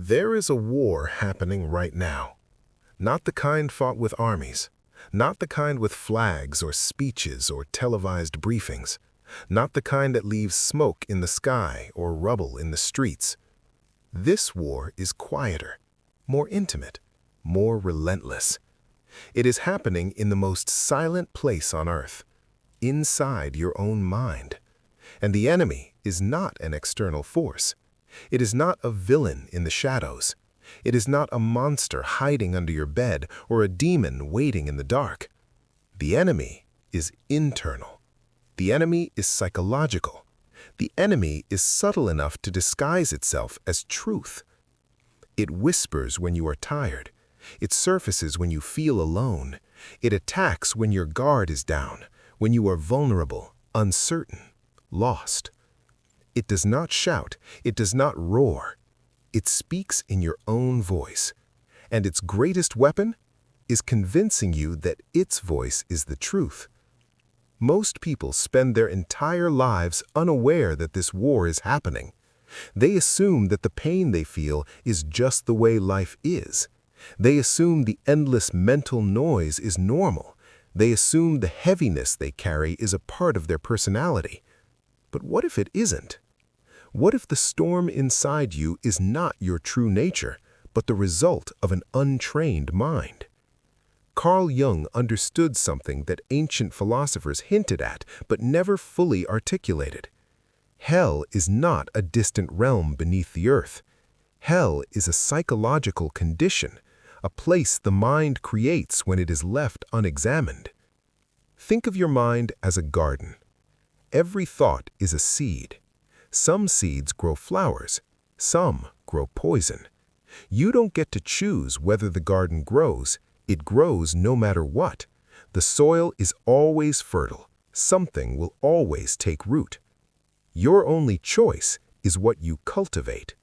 There is a war happening right now. Not the kind fought with armies. Not the kind with flags or speeches or televised briefings. Not the kind that leaves smoke in the sky or rubble in the streets. This war is quieter, more intimate, more relentless. It is happening in the most silent place on earth, inside your own mind. And the enemy is not an external force. It is not a villain in the shadows. It is not a monster hiding under your bed or a demon waiting in the dark. The enemy is internal. The enemy is psychological. The enemy is subtle enough to disguise itself as truth. It whispers when you are tired. It surfaces when you feel alone. It attacks when your guard is down, when you are vulnerable, uncertain, lost. It does not shout. It does not roar. It speaks in your own voice. And its greatest weapon is convincing you that its voice is the truth. Most people spend their entire lives unaware that this war is happening. They assume that the pain they feel is just the way life is. They assume the endless mental noise is normal. They assume the heaviness they carry is a part of their personality. But what if it isn't? What if the storm inside you is not your true nature, but the result of an untrained mind? Carl Jung understood something that ancient philosophers hinted at but never fully articulated. Hell is not a distant realm beneath the earth. Hell is a psychological condition, a place the mind creates when it is left unexamined. Think of your mind as a garden. Every thought is a seed. Some seeds grow flowers, some grow poison. You don't get to choose whether the garden grows. It grows no matter what. The soil is always fertile. Something will always take root. Your only choice is what you cultivate.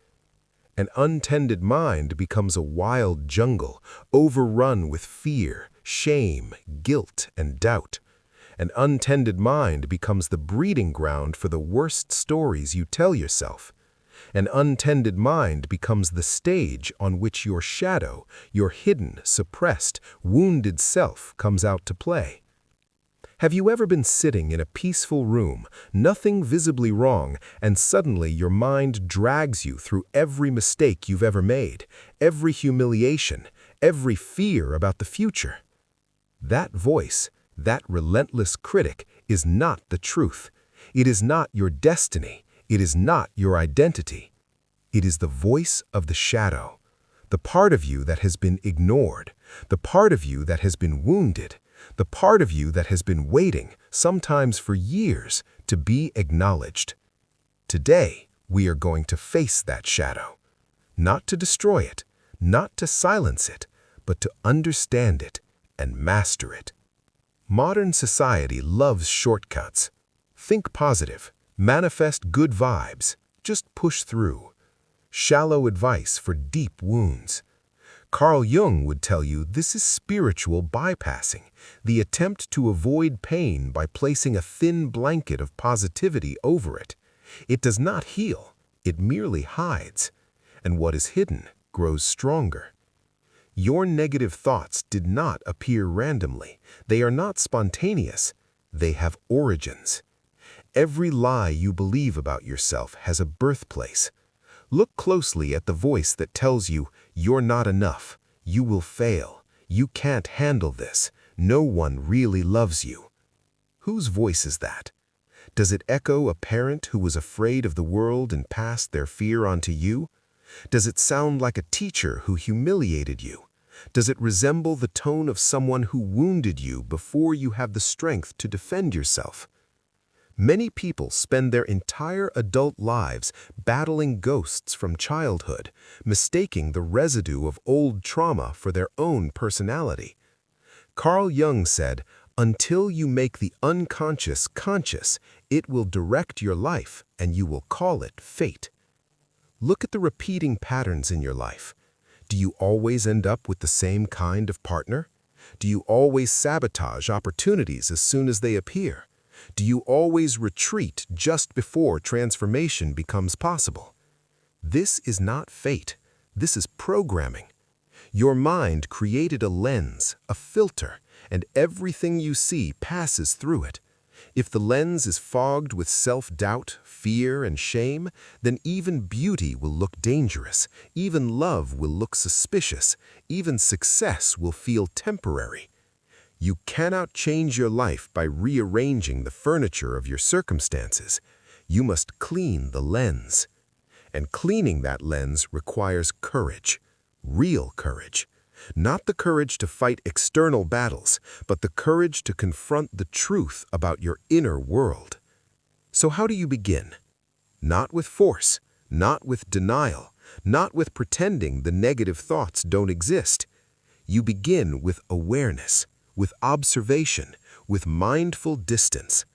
An untended mind becomes a wild jungle, overrun with fear, shame, guilt, and doubt. An untended mind becomes the breeding ground for the worst stories you tell yourself. An untended mind becomes the stage on which your shadow, your hidden, suppressed, wounded self comes out to play. Have you ever been sitting in a peaceful room, nothing visibly wrong, and suddenly your mind drags you through every mistake you've ever made, every humiliation, every fear about the future? That voice, that relentless critic, is not the truth. It is not your destiny. It is not your identity. It is the voice of the shadow, the part of you that has been ignored, the part of you that has been wounded, the part of you that has been waiting, sometimes for years, to be acknowledged. Today, we are going to face that shadow, not to destroy it, not to silence it, but to understand it and master it. Modern society loves shortcuts. Think positive. Manifest good vibes. Just push through. Shallow advice for deep wounds. Carl Jung would tell you this is spiritual bypassing, the attempt to avoid pain by placing a thin blanket of positivity over it. It does not heal. It merely hides. And what is hidden grows stronger. Your negative thoughts did not appear randomly. They are not spontaneous. They have origins. Every lie you believe about yourself has a birthplace. Look closely at the voice that tells you you're not enough, you will fail, you can't handle this, no one really loves you. Whose voice is that? Does it echo a parent who was afraid of the world and passed their fear onto you? Does it sound like a teacher who humiliated you? Does it resemble the tone of someone who wounded you before you have the strength to defend yourself? Many people spend their entire adult lives battling ghosts from childhood, mistaking the residue of old trauma for their own personality. Carl Jung said, "Until you make the unconscious conscious, it will direct your life and you will call it fate." Look at the repeating patterns in your life. Do you always end up with the same kind of partner? Do you always sabotage opportunities as soon as they appear? Do you always retreat just before transformation becomes possible? This is not fate. This is programming. Your mind created a lens, a filter, and everything you see passes through it. If the lens is fogged with self-doubt, fear, and shame, then even beauty will look dangerous, even love will look suspicious, even success will feel temporary. You cannot change your life by rearranging the furniture of your circumstances. You must clean the lens. And cleaning that lens requires courage, real courage. Not the courage to fight external battles, but the courage to confront the truth about your inner world. So how do you begin? Not with force, not with denial, not with pretending the negative thoughts don't exist. You begin with awareness, with observation, with mindful distance.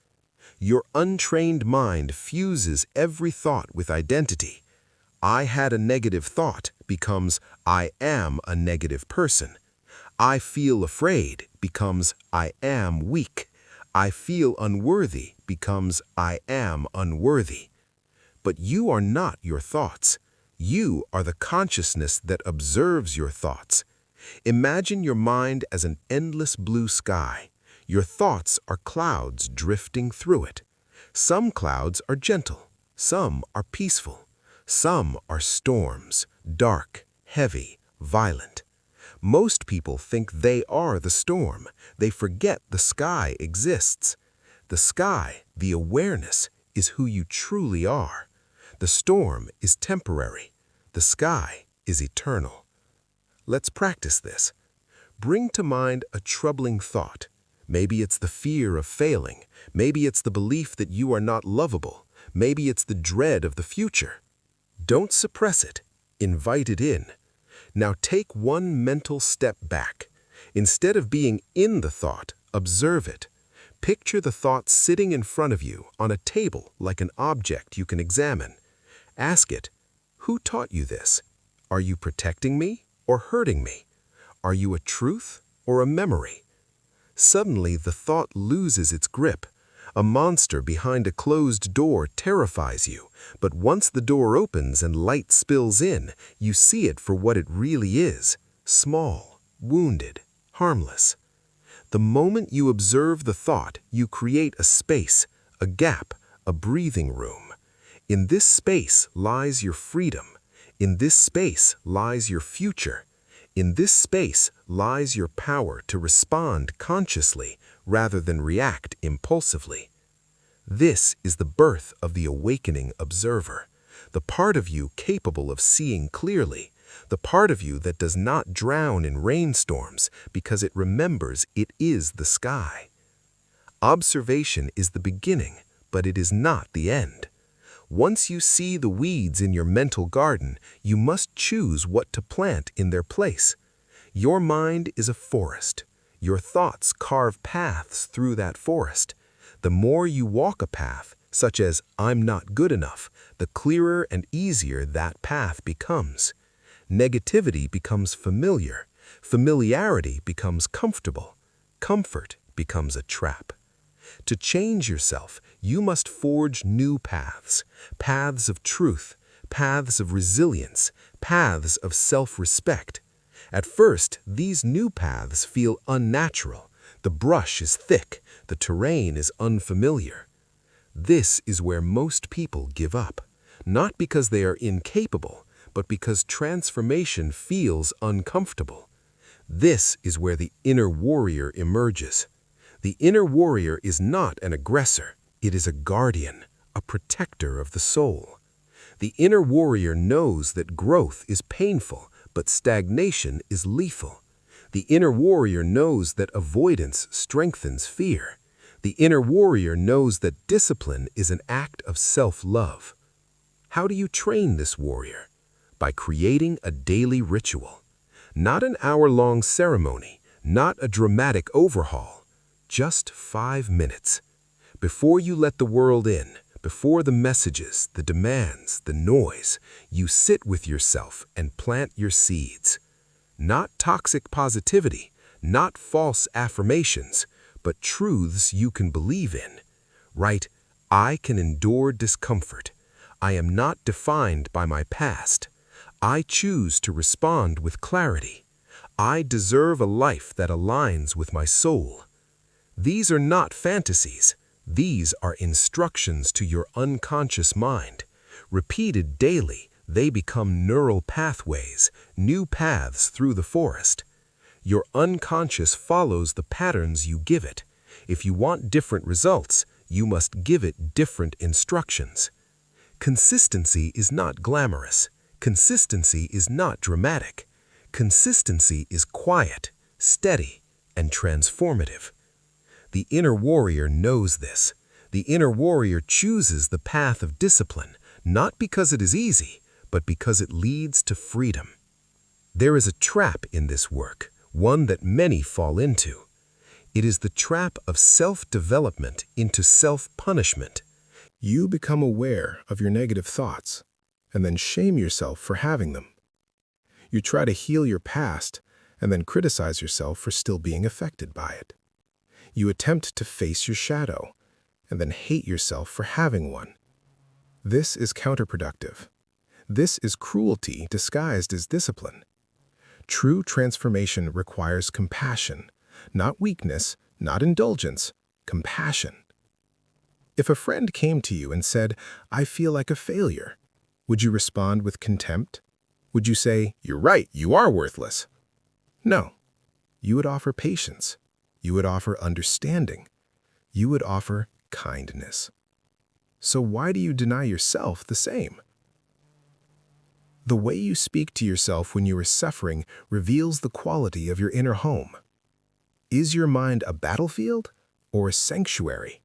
Your untrained mind fuses every thought with identity. I had a negative thought becomes I am a negative person. I feel afraid becomes I am weak. I feel unworthy becomes I am unworthy. But you are not your thoughts. You are the consciousness that observes your thoughts. Imagine your mind as an endless blue sky. Your thoughts are clouds drifting through it. Some clouds are gentle, some are peaceful. Some are storms, dark, heavy, violent. Most people think they are the storm. They forget the sky exists. The sky, the awareness, is who you truly are. The storm is temporary. The sky is eternal. Let's practice this. Bring to mind a troubling thought. Maybe it's the fear of failing. Maybe it's the belief that you are not lovable. Maybe it's the dread of the future. Don't suppress it. Invite it in. Now take one mental step back. Instead of being in the thought, observe it. Picture the thought sitting in front of you on a table like an object you can examine. Ask it, who taught you this? Are you protecting me or hurting me? Are you a truth or a memory? Suddenly, the thought loses its grip. A monster behind a closed door terrifies you, but once the door opens and light spills in, you see it for what it really is, small, wounded, harmless. The moment you observe the thought, you create a space, a gap, a breathing room. In this space lies your freedom. In this space lies your future. In this space lies your power to respond consciously rather than react impulsively. This is the birth of the awakening observer, the part of you capable of seeing clearly, the part of you that does not drown in rainstorms because it remembers it is the sky. Observation is the beginning, but it is not the end. Once you see the weeds in your mental garden, you must choose what to plant in their place. Your mind is a forest. Your thoughts carve paths through that forest. The more you walk a path, such as I'm not good enough, the clearer and easier that path becomes. Negativity becomes familiar. Familiarity becomes comfortable. Comfort becomes a trap. To change yourself, you must forge new paths, paths of truth, paths of resilience, paths of self-respect. At first, these new paths feel unnatural. The brush is thick, the terrain is unfamiliar. This is where most people give up, not because they are incapable, but because transformation feels uncomfortable. This is where the inner warrior emerges. The inner warrior is not an aggressor, it is a guardian, a protector of the soul. The inner warrior knows that growth is painful, but stagnation is lethal. The inner warrior knows that avoidance strengthens fear. The inner warrior knows that discipline is an act of self-love. How do you train this warrior? By creating a daily ritual. Not an hour-long ceremony, not a dramatic overhaul. Just 5 minutes. Before you let the world in, before the messages, the demands, the noise, you sit with yourself and plant your seeds. Not toxic positivity, not false affirmations, but truths you can believe in. Write, I can endure discomfort. I am not defined by my past. I choose to respond with clarity. I deserve a life that aligns with my soul. These are not fantasies. These are instructions to your unconscious mind. Repeated daily, they become neural pathways, new paths through the forest. Your unconscious follows the patterns you give it. If you want different results, you must give it different instructions. Consistency is not glamorous. Consistency is not dramatic. Consistency is quiet, steady, and transformative. The inner warrior knows this. The inner warrior chooses the path of discipline, not because it is easy, but because it leads to freedom. There is a trap in this work, one that many fall into. It is the trap of self-development into self-punishment. You become aware of your negative thoughts and then shame yourself for having them. You try to heal your past and then criticize yourself for still being affected by it. You attempt to face your shadow and then hate yourself for having one. This is counterproductive. This is cruelty disguised as discipline. True transformation requires compassion, not weakness, not indulgence, compassion. If a friend came to you and said, "I feel like a failure," would you respond with contempt? Would you say, "You're right, you are worthless"? No. You would offer patience. You would offer understanding. You would offer kindness. So why do you deny yourself the same? The way you speak to yourself when you are suffering reveals the quality of your inner home. Is your mind a battlefield or a sanctuary?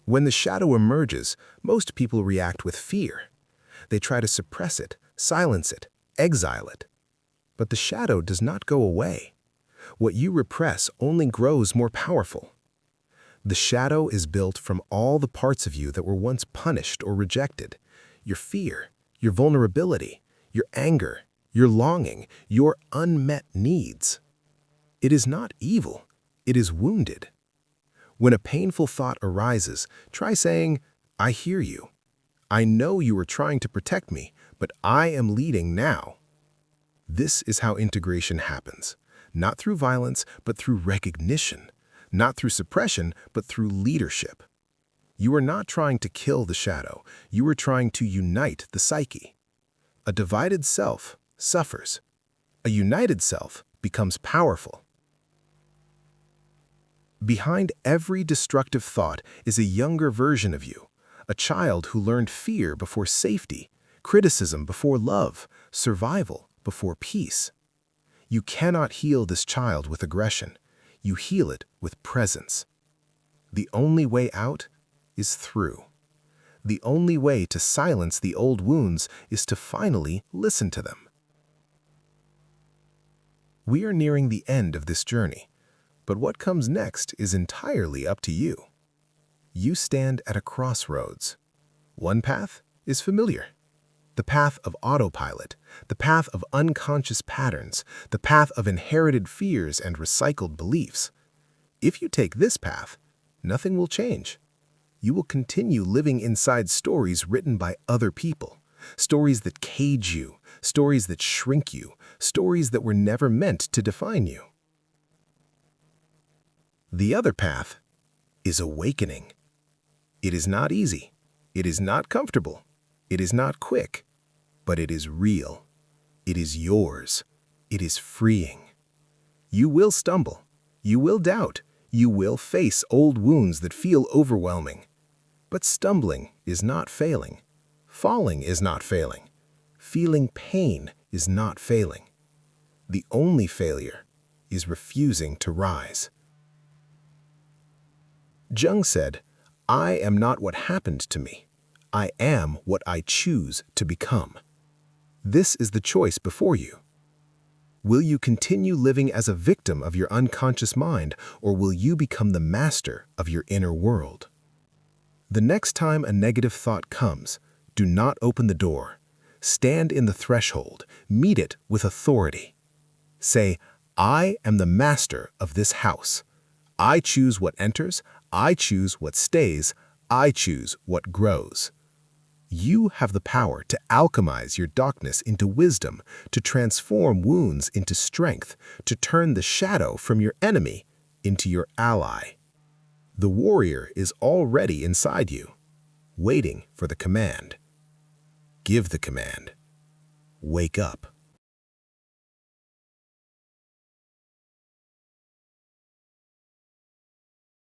When the shadow emerges, most people react with fear. They try to suppress it, silence it, exile it. But the shadow does not go away. What you repress only grows more powerful. The shadow is built from all the parts of you that were once punished or rejected. Your fear, your vulnerability, your anger, your longing, your unmet needs. It is not evil, it is wounded. When a painful thought arises, try saying, "I hear you. I know you are trying to protect me, but I am leading now." This is how integration happens, not through violence, but through recognition, not through suppression, but through leadership. You are not trying to kill the shadow, you are trying to unite the psyche. A divided self suffers. A united self becomes powerful. Behind every destructive thought is a younger version of you, a child who learned fear before safety, criticism before love, survival before peace. You cannot heal this child with aggression. You heal it with presence. The only way out is through. The only way to silence the old wounds is to finally listen to them. We are nearing the end of this journey, but what comes next is entirely up to you. You stand at a crossroads. One path is familiar. The path of autopilot, the path of unconscious patterns, the path of inherited fears and recycled beliefs. If you take this path, nothing will change. You will continue living inside stories written by other people, stories that cage you, stories that shrink you, stories that were never meant to define you. The other path is awakening. It is not easy. It is not comfortable. It is not quick, but it is real. It is yours. It is freeing. You will stumble. You will doubt. You will face old wounds that feel overwhelming. But stumbling is not failing. Falling is not failing. Feeling pain is not failing. The only failure is refusing to rise. Jung said, "I am not what happened to me. I am what I choose to become." This is the choice before you. Will you continue living as a victim of your unconscious mind, or will you become the master of your inner world? The next time a negative thought comes, do not open the door. Stand in the threshold. Meet it with authority. Say, "I am the master of this house. I choose what enters. I choose what stays. I choose what grows." You have the power to alchemize your darkness into wisdom, to transform wounds into strength, to turn the shadow from your enemy into your ally. The warrior is already inside you, waiting for the command. Give the command. Wake up.